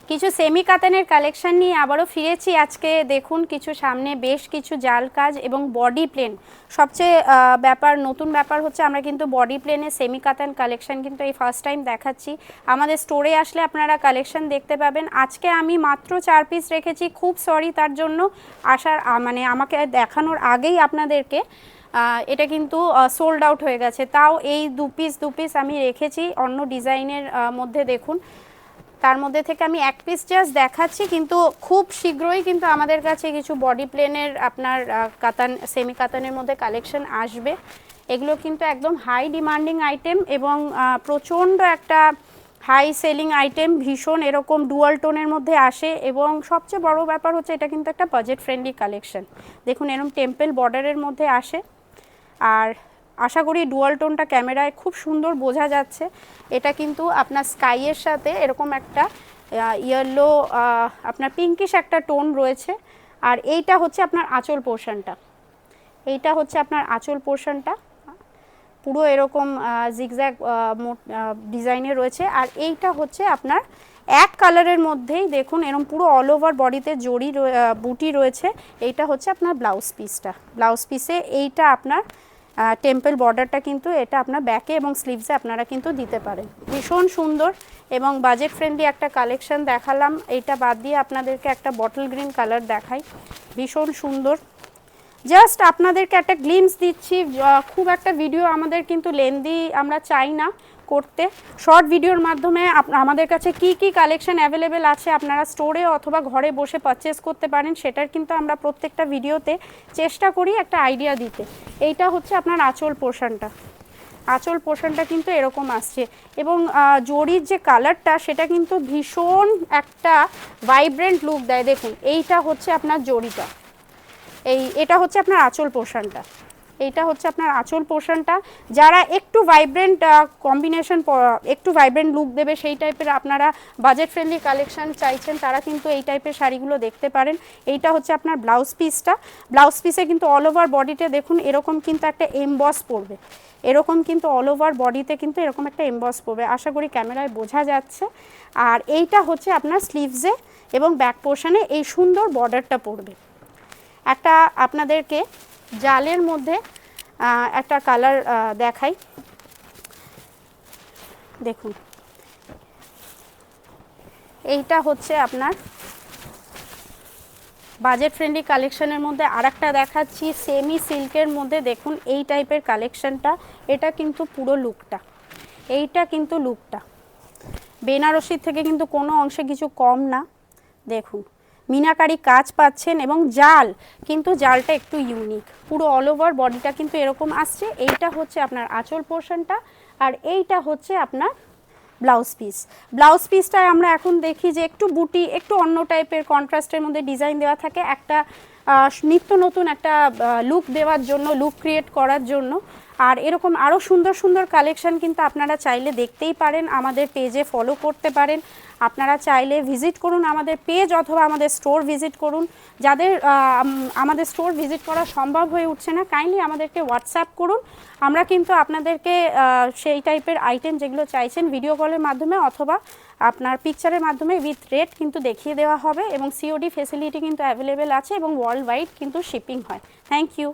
কিছু semi কাতানের collection নিয়ে আবারও ফিরেছি আজকে। দেখুন কিছু সামনে বেশ কিছু জাল কাজ এবং বডি প্লেন। সবচেয়ে নতুন ব্যাপার হচ্ছে আমরা কিন্তু বডি প্লেনে সেমি কাতান কালেকশন কিন্তু এই ফার্স্ট টাইম দেখাচ্ছি। আমাদের স্টোরে আসলে আপনারা কালেকশন দেখতে পাবেন। আজকে আমি মাত্র 4 পিস রেখেছি, খুব সরি তার জন্য। আমাকে দেখানোর আগেই আপনাদেরকে এটা কিন্তু সোল্ড আউট হয়ে গেছে। তাও এই দু পিস আমি রেখেছি অন্য ডিজাইনের মধ্যে। দেখুন তার মধ্যে থেকে আমি এক পিস জাস্ট দেখাচ্ছি, কিন্তু খুব শীঘ্রই কিন্তু আমাদের কাছে কিছু বডি প্লেনের আপনার কাতান সেমি কাতানের মধ্যে কালেকশন আসবে। এগুলো কিন্তু একদম হাই ডিমান্ডিং আইটেম এবং প্রচণ্ড একটা হাই সেলিং আইটেম। ভীষণ এরকম ডুয়াল টোনের মধ্যে আসে এবং সবচেয়ে বড় ব্যাপার হচ্ছে এটা কিন্তু একটা বাজেট ফ্রেন্ডলি কালেকশন। দেখুন এরকম টেম্পল বর্ডারের মধ্যে আসে, আর আশা করি ডুয়াল টোনটা ক্যামেরায় খুব সুন্দর বোঝা যাচ্ছে। এটা কিন্তু আপনার স্কাইয়ের সাথে এরকম একটা ইয়েলো আপনার পিঙ্কিশ একটা টোন রয়েছে। আর এইটা হচ্ছে আপনার আঁচল পোর্শনটা, এইটা হচ্ছে আপনার আঁচল পোর্শনটা পুরো এরকম জিগজ্যাগ ডিজাইনে রয়েছে। আর এইটা হচ্ছে আপনার এক কালারের মধ্যেই দেখুন এরকম পুরো অল ওভার বডিতে জড়ি বুটি রয়েছে। এইটা হচ্ছে আপনার ব্লাউজ পিসটা। ব্লাউজ পিসে এইটা আপনার টেম্পল বর্ডারটা কিন্তু এটা আপনার ব্যাকে এবং স্লিভসে আপনারা কিন্তু দিতে পারেন। ভীষণ সুন্দর এবং বাজেট ফ্রেন্ডলি একটা কালেকশন দেখালাম। এইটা বাদ দিয়ে আপনাদেরকে একটা বটল গ্রিন কালার দেখাই, ভীষণ সুন্দর। জাস্ট আপনাদেরকে একটা গ্লিমস দিচ্ছি, খুব একটা ভিডিও আমাদের কিন্তু লেন্দি আমরা চাই না করতে। শর্ট ভিডিওর মাধ্যমে আমাদের কাছে কি কি কালেকশন অ্যাভেলেবেল আছে আপনারা স্টোরে অথবা ঘরে বসে পারচেস করতে পারেন, সেটার কিন্তু আমরা প্রত্যেকটা ভিডিওতে চেষ্টা করি একটা আইডিয়া দিতে। এইটা হচ্ছে আপনার আঁচল পোর্শনটা। আঁচল পোর্শনটা কিন্তু এরকম আসছে এবং জরির যে কালারটা সেটা কিন্তু ভীষণ একটা ভাইব্রেন্ট লুক দেয়। দেখুন এইটা হচ্ছে আপনার জরিটা, এটা হচ্ছে আপনার আঁচল পোর্শনটা। এইটা হচ্ছে আপনার আঁচল পোর্শনটা। যারা একটু ভাইব্রেন্ট কম্বিনেশন, একটু ভাইব্রেন্ট লুক দেবে সেই টাইপের আপনারা বাজেট ফ্রেন্ডলি কালেকশন চাইছেন, তারা কিন্তু এই টাইপের শাড়িগুলো দেখতে পারেন। এইটা হচ্ছে আপনার ব্লাউজ পিসটা। ব্লাউজ পিসে কিন্তু অল ওভার বডিতে দেখুন এরকম কিন্তু একটা এমবস পড়বে, এরকম কিন্তু অল ওভার বডিতে কিন্তু এরকম একটা এমবস পড়বে। আশা করি ক্যামেরায় বোঝা যাচ্ছে। আর এইটা হচ্ছে আপনার স্লিভসে এবং ব্যাক পোর্শনে এই সুন্দর বর্ডারটা পড়বে। একটা আপনাদেরকে জালের মধ্যে একটা কালার দেখাই, দেখুন এইটা হচ্ছে আপনার বাজেট ফ্রেন্ডলি কালেকশনের মধ্যে আরেকটা দেখাচ্ছি সেমি সিল্কের মধ্যে। দেখুন এই টাইপের কালেকশনটা, এটা কিন্তু পুরো লুকটা, এইটা কিন্তু লুকটা বেনারসির থেকে কিন্তু কোনো অংশে কিছু কম না। দেখুন মিনাকারি কাজ পাচ্ছেন এবং জাল কিন্তু জালটা একটু ইউনিক, পুরো অল ওভার বডিটা কিন্তু এরকম আসছে। এইটা হচ্ছে আপনার আঁচল পোর্শনটা আর এইটা হচ্ছে আপনার ব্লাউজ পিস। ব্লাউজ পিসটায় আমরা এখন দেখি যে একটু বুটি, একটু অন্য টাইপের কন্ট্রাস্টের মধ্যে ডিজাইন দেওয়া থাকে, একটা নিত্য নতুন একটা লুক দেওয়ার জন্য, লুক ক্রিয়েট করার জন্য। আর এরকম আরও সুন্দর সুন্দর কালেকশন কিন্তু আপনারা চাইলে দেখতেই পারেন, আমাদের পেজে ফলো করতে পারেন। আপনারা চাইলে ভিজিট করুন আমাদের পেজ অথবা আমাদের স্টোর ভিজিট করুন। যাদের আমাদের স্টোর ভিজিট করা সম্ভব হয়ে উঠছে না, কাইন্ডলি আমাদেরকে হোয়াটসঅ্যাপ করুন। আমরা কিন্তু আপনাদেরকে সেই টাইপের আইটেম যেগুলো চাইছেন ভিডিও কলের মাধ্যমে অথবা আপনার পিকচারের মাধ্যমে উইথ রেট কিন্তু দেখিয়ে দেওয়া হবে এবং সিওডি ফেসিলিটি কিন্তু অ্যাভেলেবেল আছে এবং ওয়ার্ল্ড ওয়াইড কিন্তু শিপিং হয়। Thank you.